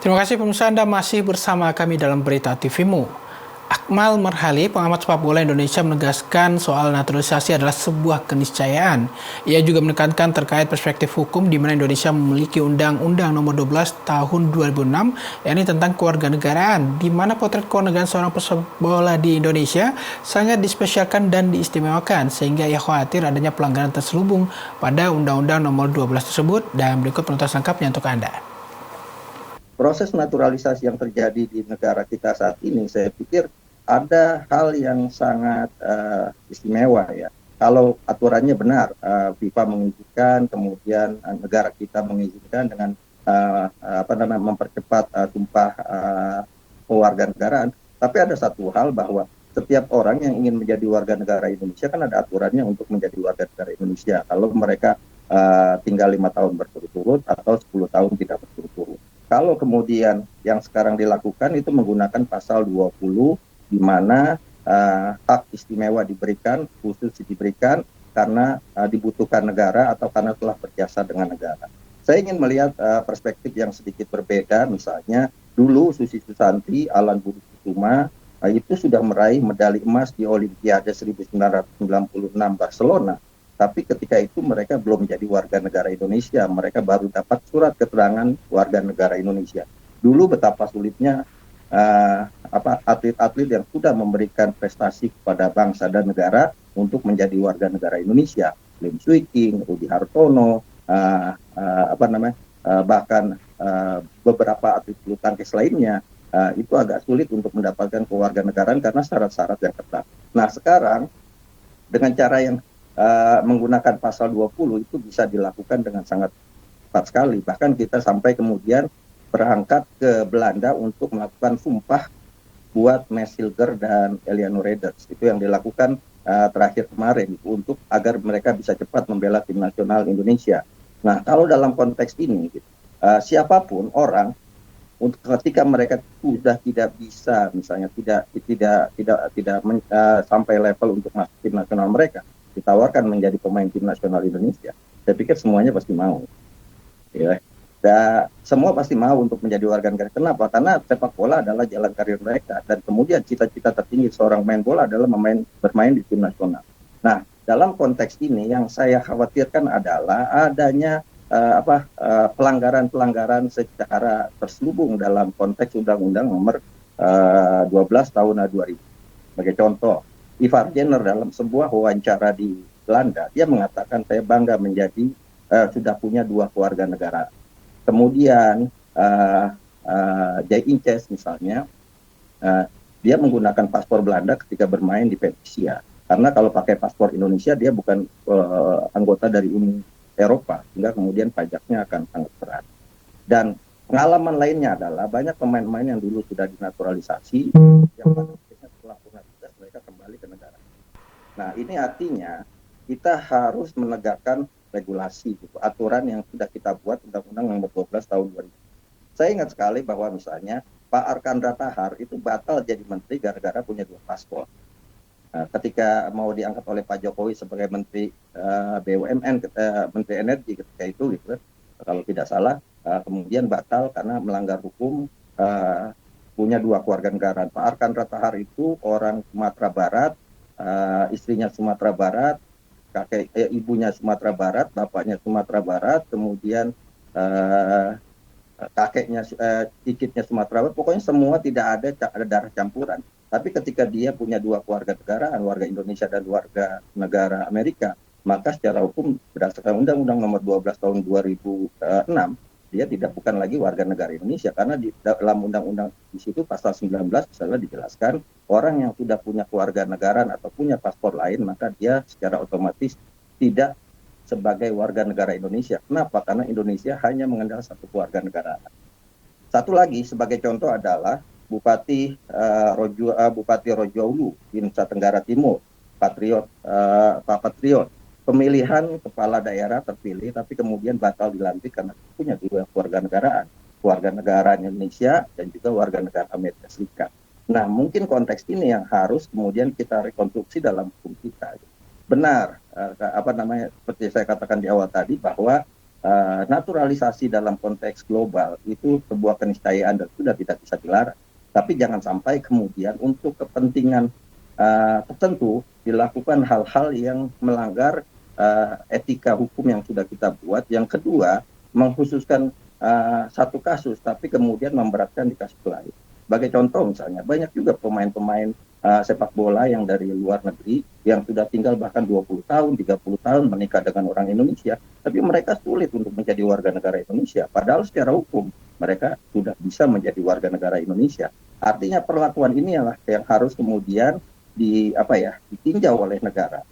Terima kasih pemirsa, Anda masih bersama kami dalam Berita TVmu. Akmal Marhali, pengamat sepak bola Indonesia, menegaskan soal naturalisasi adalah sebuah keniscayaan. Ia juga menekankan terkait perspektif hukum di mana Indonesia memiliki Undang-Undang Nomor 12 Tahun 2006, yakni tentang kewarganegaraan, di mana potret kewarganegaraan seorang pesepak bola di Indonesia sangat dispesialkan dan diistimewakan, sehingga ia khawatir adanya pelanggaran terselubung pada Undang-Undang Nomor 12 tersebut. Dan berikut penjelasan lengkapnya untuk Anda. Proses naturalisasi yang terjadi di negara kita saat ini, saya pikir ada hal yang sangat istimewa ya. Kalau aturannya benar, FIFA mengizinkan, kemudian negara kita mengizinkan dengan mempercepat sumpah kewarganegaraan. Tapi ada satu hal bahwa setiap orang yang ingin menjadi warga negara Indonesia kan ada aturannya untuk menjadi warga negara Indonesia. Kalau mereka tinggal 5 tahun berturut-turut atau 10 tahun tidak berturut-turut. Kalau kemudian yang sekarang dilakukan itu menggunakan pasal 20 di mana hak istimewa diberikan, khusus diberikan karena dibutuhkan negara atau karena telah berjasa dengan negara. Saya ingin melihat perspektif yang sedikit berbeda, misalnya dulu Susi Susanti, Alan Budi Kusuma itu sudah meraih medali emas di Olimpiade 1996 Barcelona. Tapi ketika itu mereka belum menjadi warga negara Indonesia, mereka baru dapat surat keterangan warga negara Indonesia. Dulu betapa sulitnya atlet-atlet yang sudah memberikan prestasi kepada bangsa dan negara untuk menjadi warga negara Indonesia. Lim Swee King, Rudi Hartono, bahkan beberapa atlet bulu tangkis lainnya, itu agak sulit untuk mendapatkan kewarganegaraan karena syarat-syarat yang ketat. Nah sekarang dengan cara yang menggunakan pasal 20 itu bisa dilakukan dengan sangat cepat sekali. Bahkan kita sampai kemudian berangkat ke Belanda untuk melakukan sumpah buat Mes Hilger dan Eliano Reiders. Itu yang dilakukan terakhir kemarin untuk agar mereka bisa cepat membela tim nasional Indonesia. Nah, kalau dalam konteks ini siapapun orang untuk ketika mereka sudah tidak bisa misalnya tidak sampai level untuk masuk tim nasional mereka, ditawarkan menjadi pemain tim nasional Indonesia, saya pikir semuanya pasti mau. Ya. Dan semua pasti mau untuk menjadi warga negara. Kenapa? Karena sepak bola adalah jalan karir mereka. Dan kemudian cita-cita tertinggi seorang main bola adalah bermain di tim nasional. Nah, dalam konteks ini yang saya khawatirkan adalah adanya pelanggaran-pelanggaran secara terselubung dalam konteks Undang-Undang Nomor 12 Tahun 2000. Sebagai contoh, Ivar Jenner dalam sebuah wawancara di Belanda, dia mengatakan saya bangga menjadi sudah punya 2 keluarga negara. Kemudian Jay Inces misalnya, dia menggunakan paspor Belanda ketika bermain di Venezia. Karena kalau pakai paspor Indonesia dia bukan anggota dari Uni Eropa, sehingga kemudian pajaknya akan sangat berat. Dan pengalaman lainnya adalah banyak pemain-pemain yang dulu sudah dinaturalisasi, yang pada akhirnya setelah purna tugas mereka kembali ke negara. Nah, ini artinya kita harus menegakkan regulasi, gitu, aturan yang sudah kita buat Undang-Undang Nomor 12 Tahun 2000. Saya ingat sekali bahwa misalnya Pak Archandra Tahar itu batal jadi menteri gara-gara punya 2 paspor. Ketika mau diangkat oleh Pak Jokowi sebagai Menteri BUMN, Menteri Energi ketika itu, gitu, kalau tidak salah, kemudian batal karena melanggar hukum, punya 2 keluarga negaraan. Pak Archandra Tahar itu orang Sumatera Barat, istrinya Sumatera Barat, ibunya Sumatera Barat, bapaknya Sumatera Barat, kemudian kakeknya, cicitnya Sumatera Barat, pokoknya semua tidak ada darah campuran. Tapi ketika dia punya 2 keluarga negaraan, warga Indonesia dan warga negara Amerika, maka secara hukum berdasarkan Undang-Undang Nomor 12 Tahun 2006, dia bukan lagi warga negara Indonesia, karena di dalam undang-undang di situ pasal 19 misalnya dijelaskan orang yang sudah punya keluarga negaraan atau punya paspor lain, maka dia secara otomatis tidak sebagai warga negara Indonesia. Kenapa? Karena Indonesia hanya mengenal 1 keluarga negaraan. Satu lagi sebagai contoh adalah Bupati Rojoulu di Nusa Tenggara Timur, Pak Patriot. Pemilihan kepala daerah terpilih, tapi kemudian batal dilantik karena punya 2 keluarga negaraan, warga negara Indonesia dan juga warga negara Amerika Serikat. Nah, mungkin konteks ini yang harus kemudian kita rekonstruksi dalam hukum kita. Benar, seperti saya katakan di awal tadi bahwa naturalisasi dalam konteks global itu sebuah keniscayaan dan sudah tidak bisa dilarang. Tapi jangan sampai kemudian untuk kepentingan tertentu dilakukan hal-hal yang melanggar etika hukum yang sudah kita buat. Yang kedua, mengkhususkan satu kasus, tapi kemudian memberatkan di kasus lain. Sebagai contoh misalnya, banyak juga pemain-pemain sepak bola yang dari luar negeri yang sudah tinggal bahkan 20 tahun, 30 tahun menikah dengan orang Indonesia, tapi mereka sulit untuk menjadi warga negara Indonesia. Padahal secara hukum mereka sudah bisa menjadi warga negara Indonesia. Artinya perlakuan ini yang harus kemudian ditinjau oleh negara.